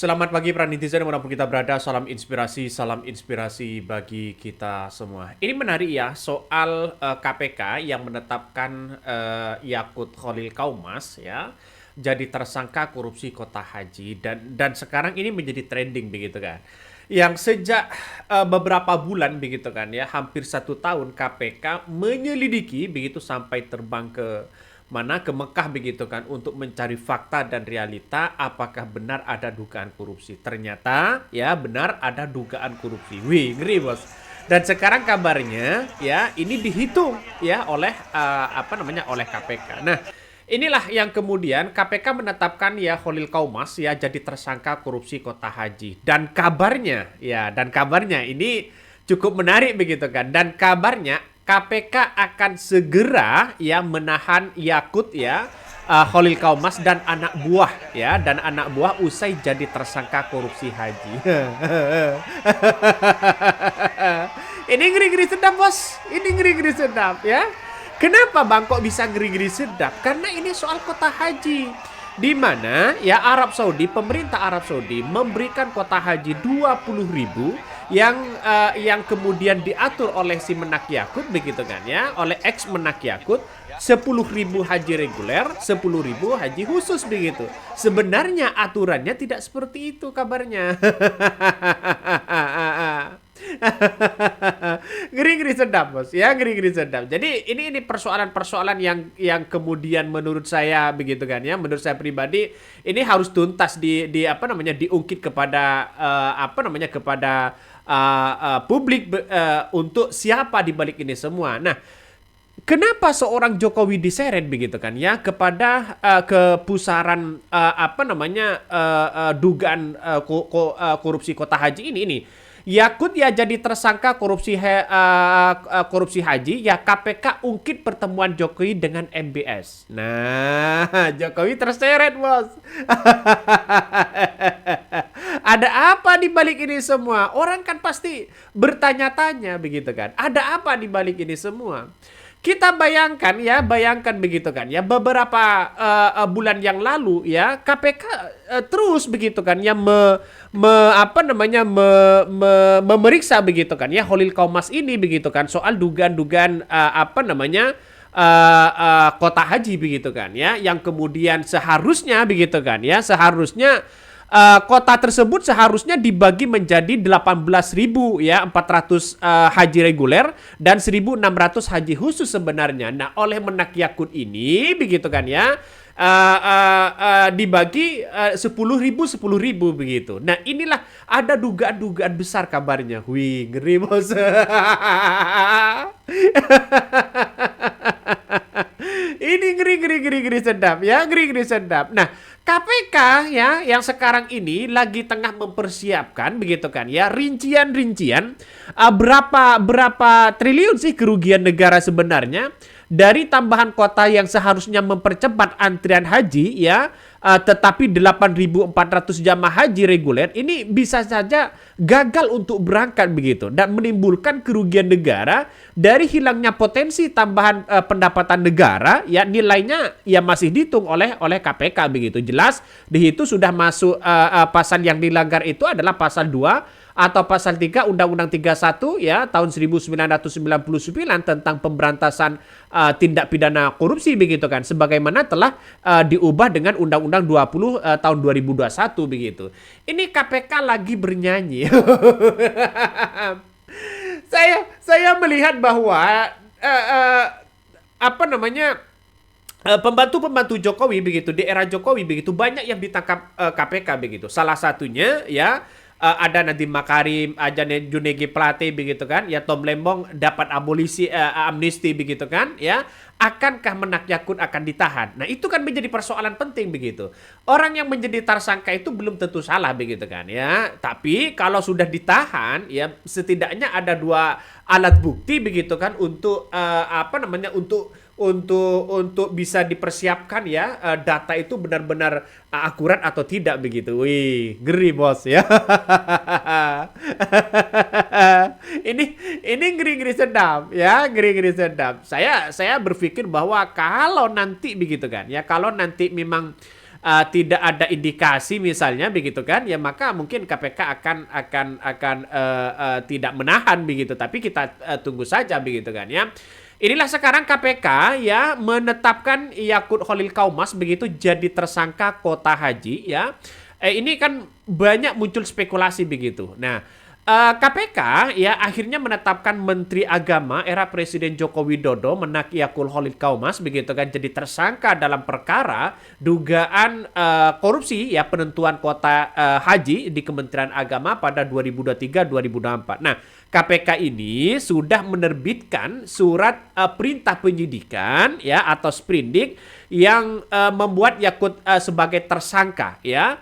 Selamat pagi para netizen dimanapun kita berada, salam inspirasi bagi kita semua. Ini menarik ya, soal KPK yang menetapkan Yakut Khalil Kaumas ya jadi tersangka korupsi kota haji dan sekarang ini menjadi trending begitu kan. Yang sejak beberapa bulan begitu kan ya, hampir 1 tahun KPK menyelidiki begitu sampai terbang ke ke Mekah begitu kan untuk mencari fakta dan realita apakah benar ada dugaan korupsi. Ternyata ya benar ada dugaan korupsi. Wih, ngeri bos. Dan sekarang kabarnya ya ini dihitung ya oleh oleh KPK. Nah, inilah yang kemudian KPK menetapkan ya Khalil Kaumas ya jadi tersangka korupsi kota haji. Dan kabarnya ini cukup menarik begitu kan. Dan kabarnya KPK akan segera ya menahan Yakut ya Khalil Kaumas dan anak buah usai jadi tersangka korupsi haji. Ini ngeri-ngeri sedap bos. Ini ngeri-ngeri sedap ya. Kenapa Bang kok bisa ngeri-ngeri sedap? Karena ini soal kota haji. Di mana ya pemerintah Arab Saudi memberikan kota haji 20.000 yang kemudian diatur oleh si Menak Yakut begitu kan ya, oleh ex Menak Yakut 10.000 haji reguler, 10.000 haji khusus begitu. Sebenarnya aturannya tidak seperti itu kabarnya. Ngeri-ngeri sedap bos ya, ngeri-ngeri sedap. Jadi ini persoalan-persoalan yang kemudian menurut saya begitu kan ya, menurut saya pribadi ini harus tuntas diungkit kepada kepada publik untuk siapa di balik ini semua. Nah, kenapa seorang Jokowi diseret begitu kan ya kepada kepusaran dugaan korupsi kota haji ini. Yakut ya jadi tersangka korupsi haji ya KPK ungkit pertemuan Jokowi dengan MBS. Nah, Jokowi terseret bos. Ada apa di balik ini semua? Orang kan pasti bertanya-tanya begitu kan. Ada apa di balik ini semua? Kita bayangkan begitu kan ya, beberapa bulan yang lalu ya KPK terus begitu kan ya memeriksa begitu kan ya Khalil Kaumas ini begitu kan soal dugaan-dugaan kota haji begitu kan ya, yang kemudian seharusnya kota tersebut seharusnya dibagi menjadi 18.000 ya 400 haji reguler dan 1.600 haji khusus sebenarnya. Nah, oleh Menak Yakut ini begitu kan ya dibagi 10.000 begitu. Nah, inilah ada dugaan-dugaan besar kabarnya. Wih, ngeri bos. Ini ngeri sedap ya, ngeri sedap. Nah, KPK ya yang sekarang ini lagi tengah mempersiapkan begitu kan ya rincian berapa triliun sih kerugian negara sebenarnya dari tambahan kota yang seharusnya mempercepat antrian haji ya, tetapi 8.400 jamaah haji reguler ini bisa saja gagal untuk berangkat begitu dan menimbulkan kerugian negara dari hilangnya potensi tambahan pendapatan negara ya, nilainya ya masih dihitung oleh KPK begitu. Jelas di situ sudah masuk pasal yang dilanggar itu adalah pasal 2 atau pasal 3 Undang-Undang 31 ya tahun 1999 tentang pemberantasan tindak pidana korupsi begitu kan, sebagaimana telah diubah dengan Undang-Undang 20 tahun 2021 begitu. Ini KPK lagi bernyanyi. Saya melihat bahwa pembantu-pembantu Jokowi begitu di era Jokowi begitu banyak yang ditangkap KPK begitu. Salah satunya ya ada Nadiem Makarim, ada Junegi Plate begitu kan, ya Tom Lembong dapat amnesti begitu kan, ya. Akankah Menak Yakut akan ditahan? Nah, itu kan menjadi persoalan penting begitu. Orang yang menjadi tersangka itu belum tentu salah begitu kan, ya. Tapi kalau sudah ditahan, ya setidaknya ada 2 alat bukti begitu kan untuk untuk bisa dipersiapkan ya data itu benar-benar akurat atau tidak begitu. Wih, ngeri bos ya. ini ngeri-ngeri sedap ya, ngeri-ngeri sedap. Saya berpikir bahwa kalau nanti begitu kan ya, kalau nanti memang tidak ada indikasi misalnya begitu kan, ya maka mungkin KPK akan tidak menahan begitu. Tapi kita tunggu saja begitu kan ya. Inilah sekarang KPK ya menetapkan Yakut Khalil Kaumas begitu jadi tersangka kota haji ya. Ini kan banyak muncul spekulasi begitu. Nah, KPK ya akhirnya menetapkan Menteri Agama era Presiden Joko Widodo Menak Yakut Khalil Kaumas begitu kan jadi tersangka dalam perkara dugaan korupsi ya penentuan kota haji di Kementerian Agama pada 2023-2024. Nah, KPK ini sudah menerbitkan surat perintah penyidikan ya atau sprindik yang membuat Yakut sebagai tersangka ya.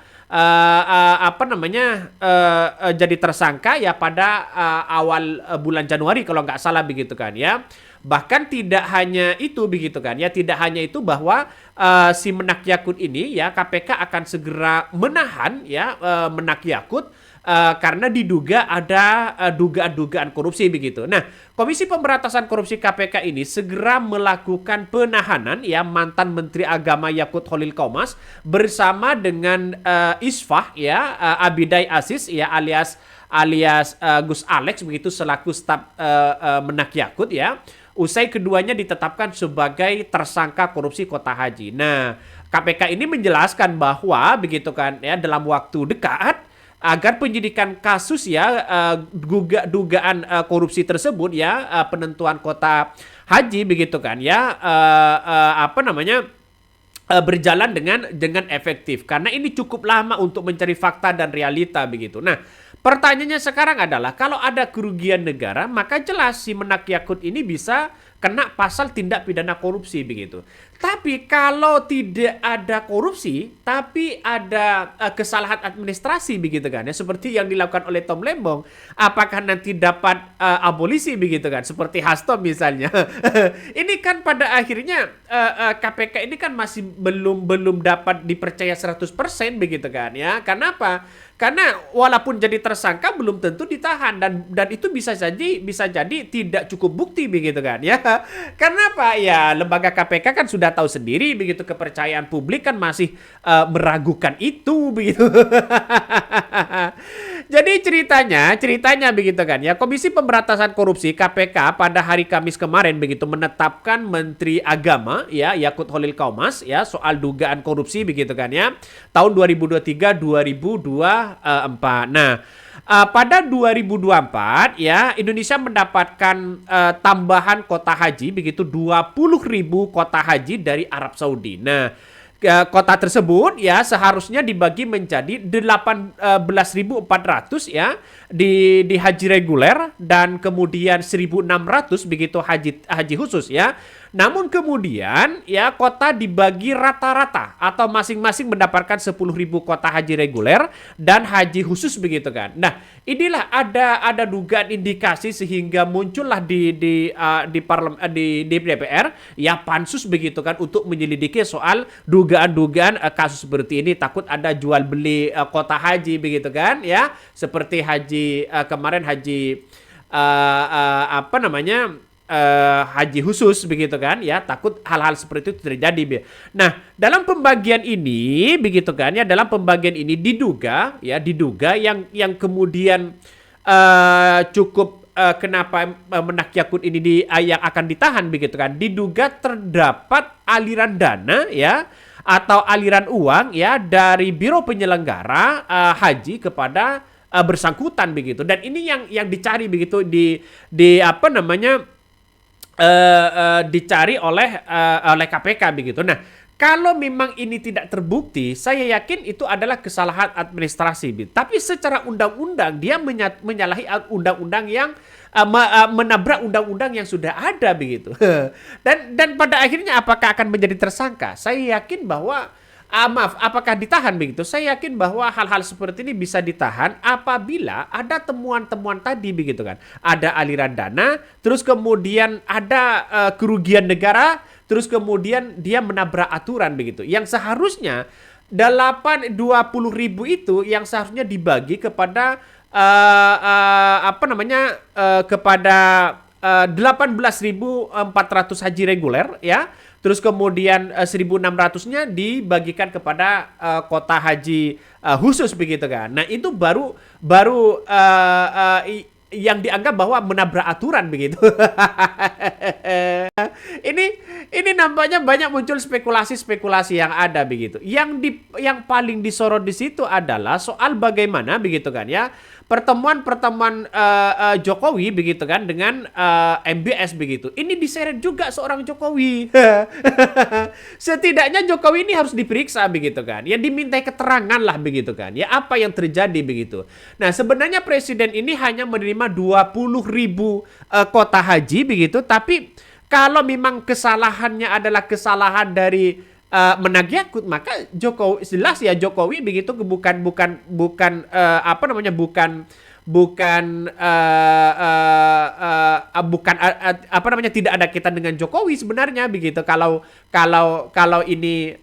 Jadi tersangka ya pada awal bulan Januari kalau nggak salah begitu kan ya. Bahkan tidak hanya itu begitu kan ya, tidak hanya itu bahwa si Menak Yakut ini ya KPK akan segera menahan ya Menak Yakut karena diduga ada dugaan-dugaan korupsi begitu. Nah, Komisi Pemberantasan Korupsi KPK ini segera melakukan penahanan ya mantan Menteri Agama Yakut Khalil Kaumas bersama dengan Isfah ya Abidai Aziz ya alias Gus Alex begitu selaku staf Menak Yakut ya. Usai keduanya ditetapkan sebagai tersangka korupsi kota haji. Nah, KPK ini menjelaskan bahwa begitu kan ya dalam waktu dekat agar penyidikan kasus ya dugaan korupsi tersebut ya penentuan kota haji begitu kan ya berjalan dengan efektif karena ini cukup lama untuk mencari fakta dan realita begitu. Nah, pertanyaannya sekarang adalah kalau ada kerugian negara maka jelas si Menak Yakut ini bisa kena pasal tindak pidana korupsi begitu. Tapi kalau tidak ada korupsi, tapi ada kesalahan administrasi begitu kan ya, seperti yang dilakukan oleh Tom Lembong, apakah nanti dapat abolisi begitu kan, seperti Hasto misalnya. Ini kan pada akhirnya KPK ini kan masih belum dapat dipercaya 100% begitu kan ya. Kenapa? Karena walaupun jadi tersangka belum tentu ditahan dan itu bisa jadi tidak cukup bukti begitu kan ya. Karena apa? Ya lembaga KPK kan sudah tahu sendiri begitu kepercayaan publik kan masih meragukan itu begitu. Jadi ceritanya begitu kan ya. Komisi Pemberantasan Korupsi KPK pada hari Kamis kemarin begitu menetapkan Menteri Agama ya Yakut Khalil Kaumas ya soal dugaan korupsi begitu kan ya tahun 2023-2024. Nah, pada 2024 ya Indonesia mendapatkan tambahan kota haji begitu 20.000 kota haji dari Arab Saudi. Nah, kota tersebut ya seharusnya dibagi menjadi 18.400 ya di haji reguler dan kemudian 1.600 begitu haji khusus ya. Namun kemudian ya kota dibagi rata-rata atau masing-masing mendapatkan 10.000 kota haji reguler dan haji khusus begitu kan. Nah, inilah ada dugaan indikasi sehingga muncullah di DPR ya pansus begitu kan untuk menyelidiki soal dugaan-dugaan kasus seperti ini, takut ada jual beli kota haji begitu kan ya. Seperti haji kemarin haji haji khusus begitu kan ya, takut hal-hal seperti itu terjadi. Nah, dalam pembagian ini begitu kan ya, dalam pembagian ini diduga yang kemudian cukup kenapa Menak Yakut ini yang akan ditahan begitu kan, diduga terdapat aliran dana ya atau aliran uang ya dari biro penyelenggara haji kepada bersangkutan begitu. Dan ini yang dicari begitu dicari oleh KPK begitu. Nah, kalau memang ini tidak terbukti, saya yakin itu adalah kesalahan administrasi. Tapi secara undang-undang dia menyalahi undang-undang yang menabrak undang-undang yang sudah ada begitu. Dan pada akhirnya apakah akan menjadi tersangka? Saya yakin bahwa apakah ditahan begitu? Saya yakin bahwa hal-hal seperti ini bisa ditahan apabila ada temuan-temuan tadi begitu kan. Ada aliran dana, terus kemudian ada kerugian negara, terus kemudian dia menabrak aturan begitu. Yang seharusnya 20.000 itu yang seharusnya dibagi kepada kepada 18.400 haji reguler ya terus kemudian 1.600-nya dibagikan kepada kota haji khusus begitu kan. Nah, itu baru baru yang dianggap bahwa menabrak aturan begitu. ini ini nampaknya banyak muncul spekulasi-spekulasi yang ada begitu. Yang paling disorot di situ adalah soal bagaimana begitu kan ya, pertemuan-pertemuan Jokowi begitu kan dengan MBS begitu. Ini diseret juga seorang Jokowi. Setidaknya Jokowi ini harus diperiksa begitu kan. Ya dimintai keterangan lah begitu kan. Ya apa yang terjadi begitu. Nah, sebenarnya presiden ini hanya menerima 20.000 kota haji begitu, tapi kalau memang kesalahannya adalah kesalahan dari menagih yakut, maka Jokowi jelas ya, Jokowi begitu bukan apa namanya, apa namanya, tidak ada kaitan dengan Jokowi sebenarnya begitu, kalau ini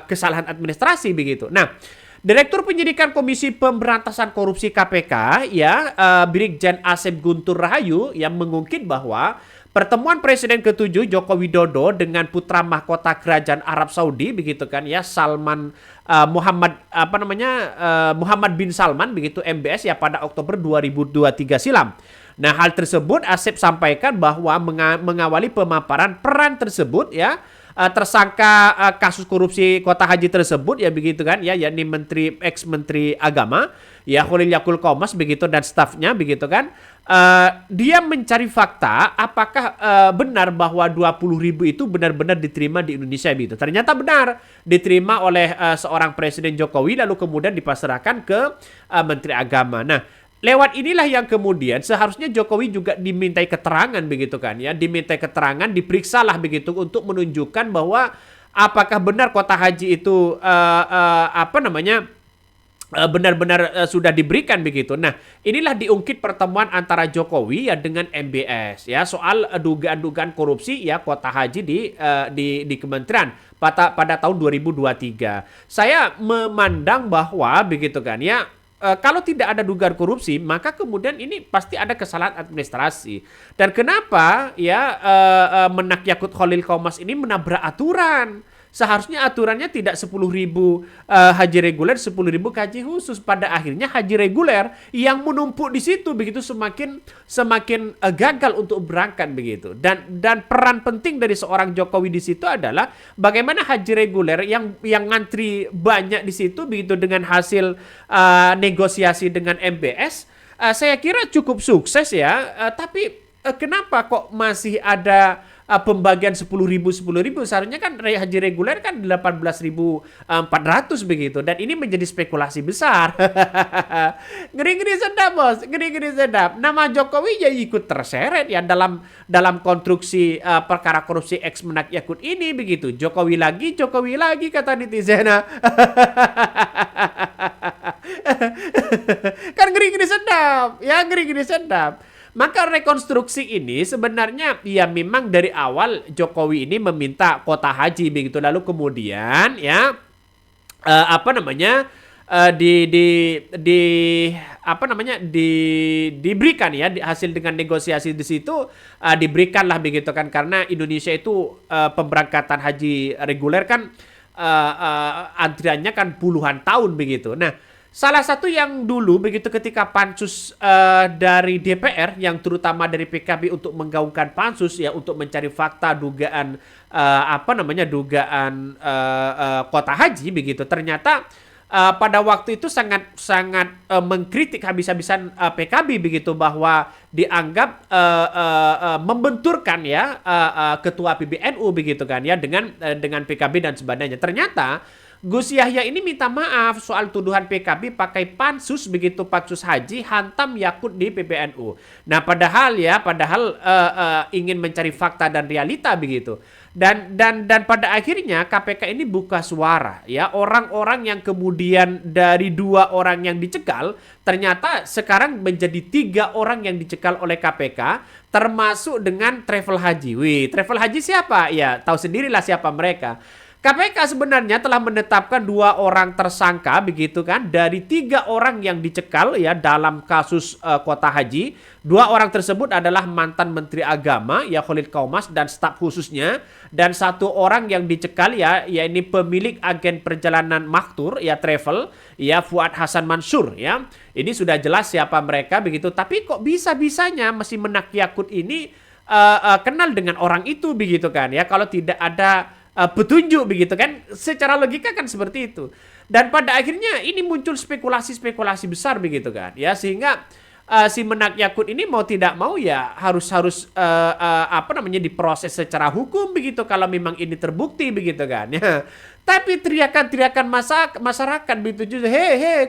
kesalahan administrasi begitu. Nah, Direktur Penyidikan Komisi Pemberantasan Korupsi KPK ya, Brigjen Asep Guntur Rahayu yang mengungkit bahwa pertemuan Presiden ke-7 Joko Widodo dengan putra mahkota Kerajaan Arab Saudi begitu kan ya, Salman Muhammad bin Salman begitu, MBS ya, pada Oktober 2023 silam. Nah, hal tersebut Asep sampaikan bahwa mengawali pemaparan peran tersebut ya, tersangka kasus korupsi kota haji tersebut ya begitu kan ya, yakni ex-menteri agama ya Khalil Yakulkomas begitu dan stafnya begitu kan. Dia mencari fakta apakah benar bahwa 20.000 itu benar-benar diterima di Indonesia begitu. Ternyata benar diterima oleh seorang Presiden Jokowi, lalu kemudian dipasrahkan ke Menteri Agama. Nah, lewat inilah yang kemudian seharusnya Jokowi juga dimintai keterangan begitu kan ya, dimintai keterangan, diperiksalah begitu untuk menunjukkan bahwa apakah benar kota haji itu benar-benar sudah diberikan begitu. Nah, inilah diungkit pertemuan antara Jokowi ya dengan MBS ya soal dugaan-dugaan korupsi ya kota haji di kementerian pada tahun 2023. Saya memandang bahwa begitu kan ya, kalau tidak ada dugaan korupsi, maka kemudian ini pasti ada kesalahan administrasi. Dan kenapa ya Menak Yakut Khalil Komas ini menabrak aturan? Seharusnya aturannya tidak 10.000 haji reguler, 10.000 haji khusus. Pada akhirnya haji reguler yang menumpuk di situ begitu semakin gagal untuk berangkat begitu. Dan peran penting dari seorang Jokowi di situ adalah bagaimana haji reguler yang ngantri banyak di situ begitu dengan hasil negosiasi dengan MBS, saya kira cukup sukses ya. Tapi kenapa kok masih ada pembagian 10.000 seharusnya kan haji reguler kan 18.400 begitu, dan ini menjadi spekulasi besar. Ngeri-ngeri sedap bos, ngeri-ngeri sedap. Nama Jokowi ya ikut terseret ya dalam konstruksi perkara korupsi ex Menak Yakut ini begitu. Jokowi lagi kata netizen. Kan ngeri-ngeri sedap ya, ngeri-ngeri sedap. Maka rekonstruksi ini sebenarnya ya memang dari awal Jokowi ini meminta kota haji begitu, lalu kemudian ya diberikan ya hasil dengan negosiasi di situ, diberikanlah begitu kan, karena Indonesia itu pemberangkatan haji reguler kan antriannya kan puluhan tahun begitu. Nah, salah satu yang dulu begitu ketika pansus dari DPR yang terutama dari PKB untuk menggaungkan pansus ya untuk mencari fakta dugaan kota haji begitu, ternyata pada waktu itu sangat mengkritik habis-habisan PKB begitu, bahwa dianggap membenturkan ya ketua PBNU begitu kan ya dengan PKB dan sebagainya. Ternyata Gus Yahya ini minta maaf soal tuduhan PKB pakai pansus begitu, pansus haji hantam Yakut di PBNU. Nah, padahal ingin mencari fakta dan realita begitu. Dan pada akhirnya KPK ini buka suara ya, orang-orang yang kemudian dari 2 orang yang dicekal ternyata sekarang menjadi 3 orang yang dicekal oleh KPK, termasuk dengan travel haji. Wih, travel haji siapa? Ya, tahu sendirilah siapa mereka. KPK sebenarnya telah menetapkan 2 orang tersangka begitu kan dari 3 orang yang dicekal ya dalam kasus Kota Haji. 2 orang tersebut adalah mantan Menteri Agama ya Khalid Qaumas dan staf khususnya, dan 1 orang yang dicekal ya ini pemilik agen perjalanan Maktur ya travel ya Fuad Hasan Mansur ya. Ini sudah jelas siapa mereka begitu, tapi kok bisa-bisanya Mesin Menak Yakut ini kenal dengan orang itu begitu kan ya, kalau tidak ada petunjuk begitu kan, secara logika kan seperti itu. Dan pada akhirnya ini muncul spekulasi-spekulasi besar begitu kan ya, sehingga si Menak Yakut ini mau tidak mau ya harus diproses secara hukum begitu kalau memang ini terbukti begitu kan ya. Tapi teriakan-teriakan masyarakat begitu juga,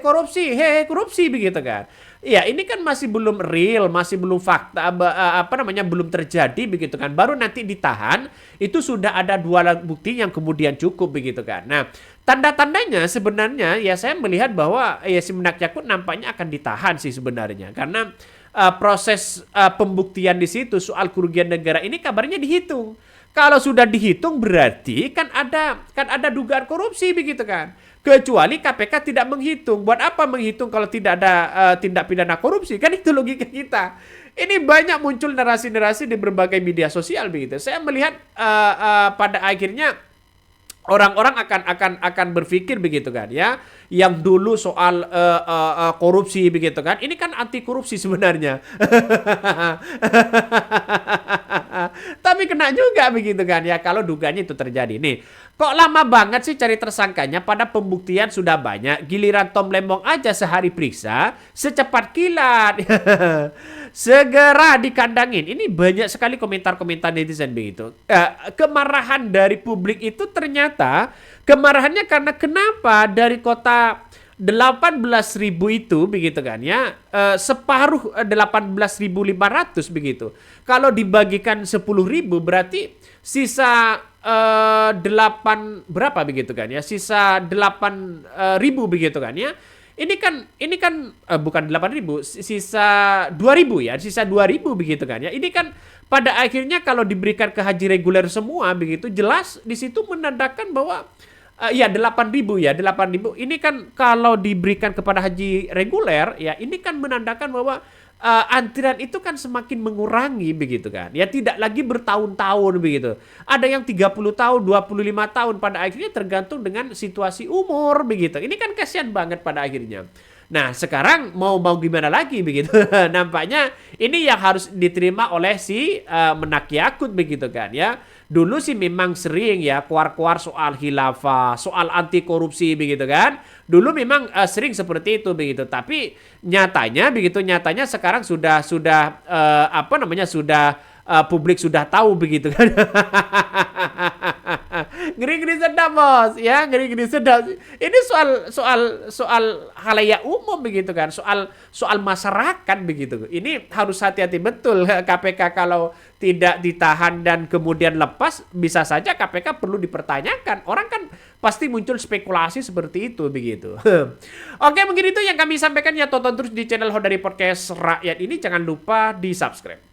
korupsi begitu kan. Ya ini kan masih belum real, masih belum fakta, belum terjadi begitu kan. Baru nanti ditahan, itu sudah ada 2 alat bukti yang kemudian cukup begitu kan. Nah, tanda-tandanya sebenarnya ya saya melihat bahwa ya si Menak Yakut nampaknya akan ditahan sih sebenarnya. Karena proses pembuktian di situ soal kerugian negara ini kabarnya dihitung. Kalau sudah dihitung berarti kan ada dugaan korupsi begitu kan. Kecuali KPK tidak menghitung. Buat apa menghitung kalau tidak ada tindak pidana korupsi? Kan itu logika kita. Ini banyak muncul narasi-narasi di berbagai media sosial begitu. Saya melihat pada akhirnya orang-orang akan berpikir begitu kan ya. Yang dulu soal korupsi begitu kan. Ini kan anti korupsi sebenarnya. Tapi kena juga begitu kan ya kalau dugaannya itu terjadi. Nih, kok lama banget sih cari tersangkanya, pada pembuktian sudah banyak. Giliran Tom Lembong aja sehari periksa secepat kilat. Segera dikandangin. Ini banyak sekali komentar-komentar netizen begitu. Kemarahan dari publik itu ternyata kemarahannya karena kenapa dari kota 18.000 itu begitu kan ya, separuh 18.500 begitu. Kalau dibagikan 10.000 berarti sisa 8 berapa begitu kan ya, sisa 8.000 begitu kan ya. Ini kan bukan 8.000, sisa 2.000 ya, sisa 2.000 begitu kan ya. Ini kan pada akhirnya kalau diberikan ke haji reguler semua begitu, jelas di situ menandakan bahwa 8.000 ya, 8.000. Ini kan kalau diberikan kepada haji reguler ya, ini kan menandakan bahwa antrian itu kan semakin mengurangi begitu kan. Ya tidak lagi bertahun-tahun begitu. Ada yang 30 tahun, 25 tahun, pada akhirnya tergantung dengan situasi umur begitu. Ini kan kasihan banget pada akhirnya. Nah, sekarang mau gimana lagi begitu. Nampaknya ini yang harus diterima oleh si Menak Yakut begitu kan ya. Dulu sih memang sering ya keluar-keluar soal khilafah, soal anti korupsi begitu kan. Dulu memang sering seperti itu begitu. Tapi nyatanya sekarang sudah publik sudah tahu begitu kan. Ngeri-ngeri sedap bos ya, ngeri-ngeri sedap. Ini soal halayak umum begitu kan, soal masyarakat begitu. Ini harus hati-hati betul KPK kalau tidak ditahan dan kemudian lepas, bisa saja KPK perlu dipertanyakan. Orang kan pasti muncul spekulasi seperti itu begitu. Oke, mungkin itu yang kami sampaikan ya. Tonton terus di channel Hodari Podcast Rakyat ini, jangan lupa di subscribe.